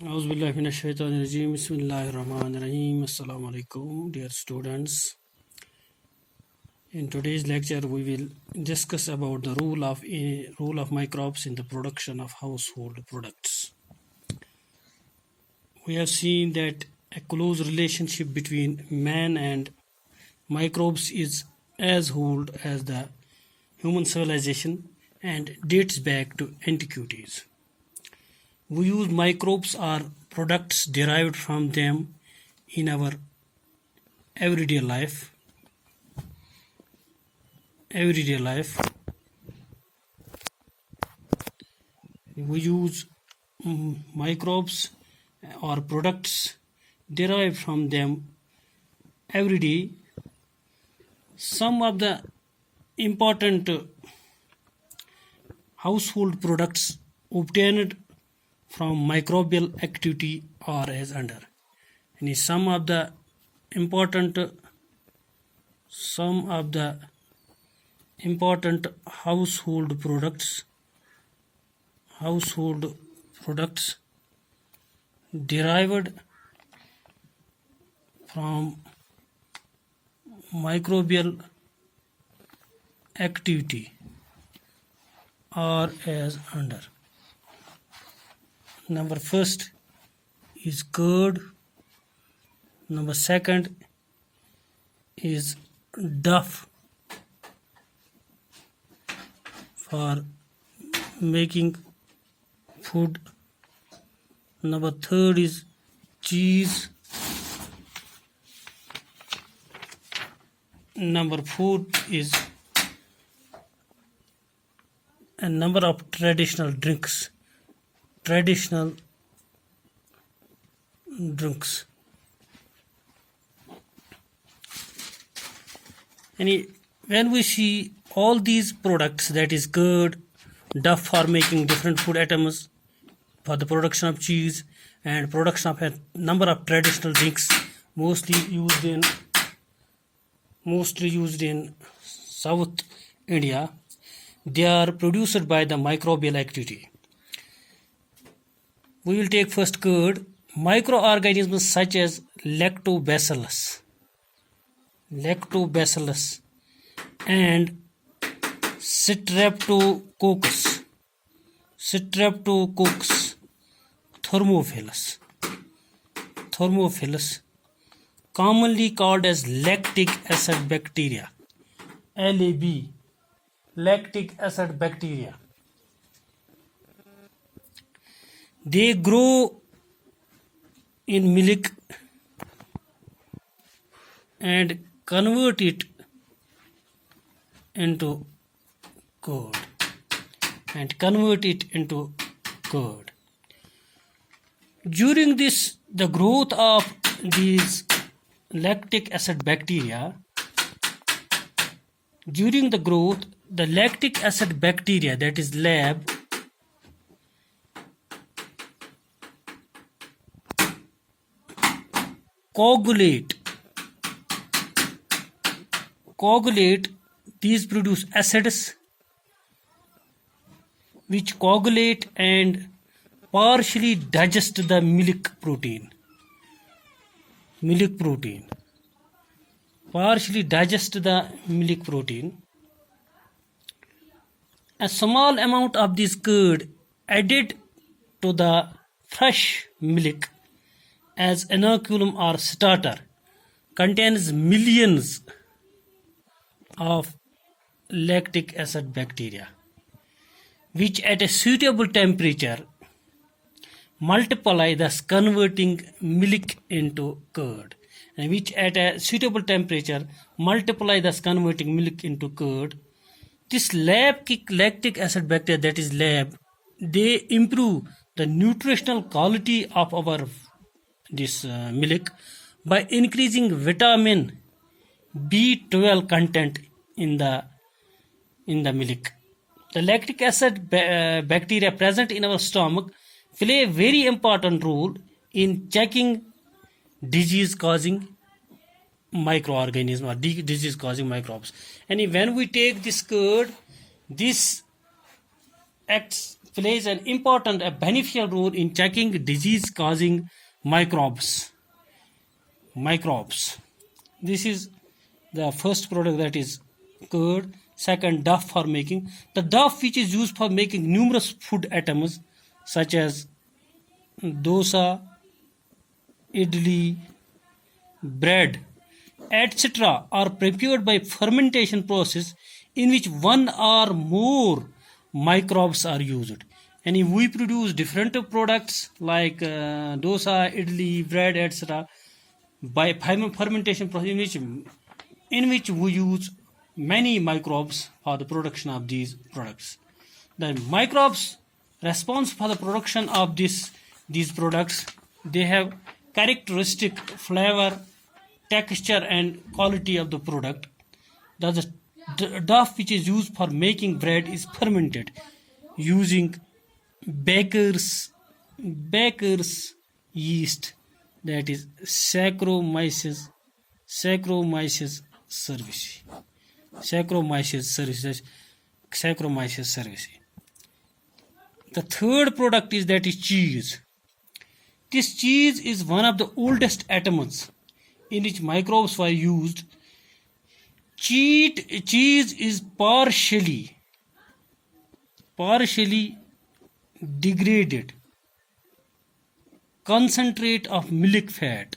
Auzubillahiminash-shaytanir-rajeem. Bismillahir-rahmanir-rahim. Assalamu alaikum, dear students. In today's lecture, we will discuss about the role of microbes in the production of household products. We have seen that a close relationship between man and microbes is as old as the human civilization and dates back to antiquities. We use microbes or products derived from them in our everyday life. We use microbes or products derived from them every day. Some of the important household products obtained from microbial activity are as under. And some of the important household products derived from microbial activity are as under. Number first is curd. Number second is duff for making food. Number third is cheese. Number fourth is a number of traditional drinks. And when we see all these products, that is curd, duff for making different food items, for the production of cheese, and production of a number of traditional drinks, mostly used in South India, they are produced by the microbial activity. We will take first curd. Microorganisms such as lactobacillus and streptococcus thermophilus, commonly called as lactic acid bacteria, LAB, lactic acid bacteria. They grow in milk and convert it into curd. During the growth of these lactic acid bacteria, the lactic acid bacteria, that is lab, coagulate. These produce acids which coagulate and partially digest the milk protein. A small amount of this curd added to the fresh milk as inoculum or starter contains millions of lactic acid bacteria, which at a suitable temperature multiply, thus converting milk into curd. This lactic acid bacteria, that is lab, they improve the nutritional quality of our milk by increasing vitamin B12 content in the milk. The lactic acid bacteria present in our stomach play a very important role in checking disease-causing microorganisms or disease-causing microbes. And when we take this curd, this acts plays an important, a beneficial role in checking disease-causing microbes. This is the first product, that is curd. Second, dough for making. The dough, which is used for making numerous food items such as dosa, idli, bread, etc., are prepared by fermentation process in which one or more microbes are used. And if we produce different products like dosa, idli, bread, etc., by fermentation process in which we use many microbes for the production of these products. The microbes responsible for the production of these products, they have characteristic flavor, texture and quality of the product. The dough which is used for making bread is fermented using baker's yeast, that is Saccharomyces cerevisiae. The third product is, that is cheese. This cheese is one of the oldest atoms in which microbes were used. Cheese is partially degraded concentrate of milk fat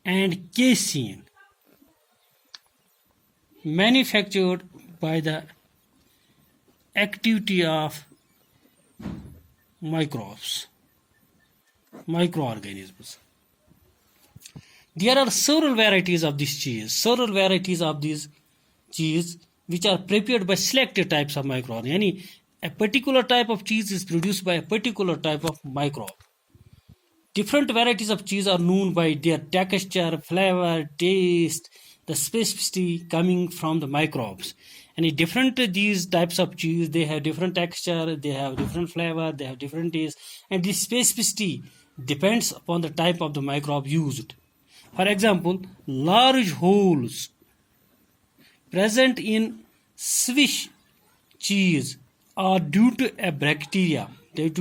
and casein manufactured by the activity of microorganisms. There are several varieties of this cheese, which are prepared by selected types of microorganisms. A particular type of cheese is produced by a particular type of microbe. Different varieties of cheese are known by their texture, flavor, taste, the specificity coming from the microbes. And these types of cheese, they have different texture, they have different flavor, they have different taste, and this specificity depends upon the type of the microbe used. For example, large holes present in Swiss cheese are due to a bacteria that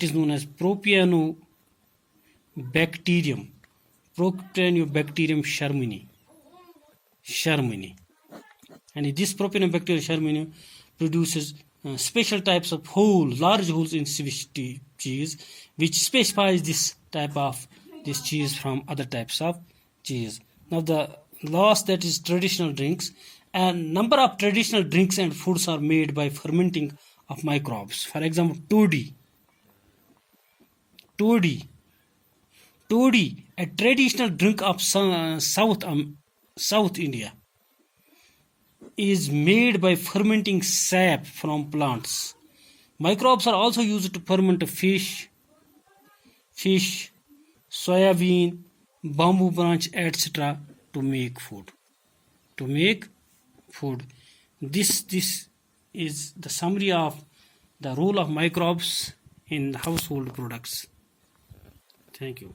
is known as Propionibacterium shermani. And this Propionibacterium shermani produces special types of large holes in Swiss cheese, which specifies this type of this cheese from other types of cheese. Now the last, that is traditional drinks. A number of traditional drinks and foods are made by fermenting of microbes. For example, toddy, a traditional drink of South India, is made by fermenting sap from plants. Microbes are also used to ferment fish, soybean, bamboo branch, etc. to make food. This is the summary of the role of microbes in household products. Thank you.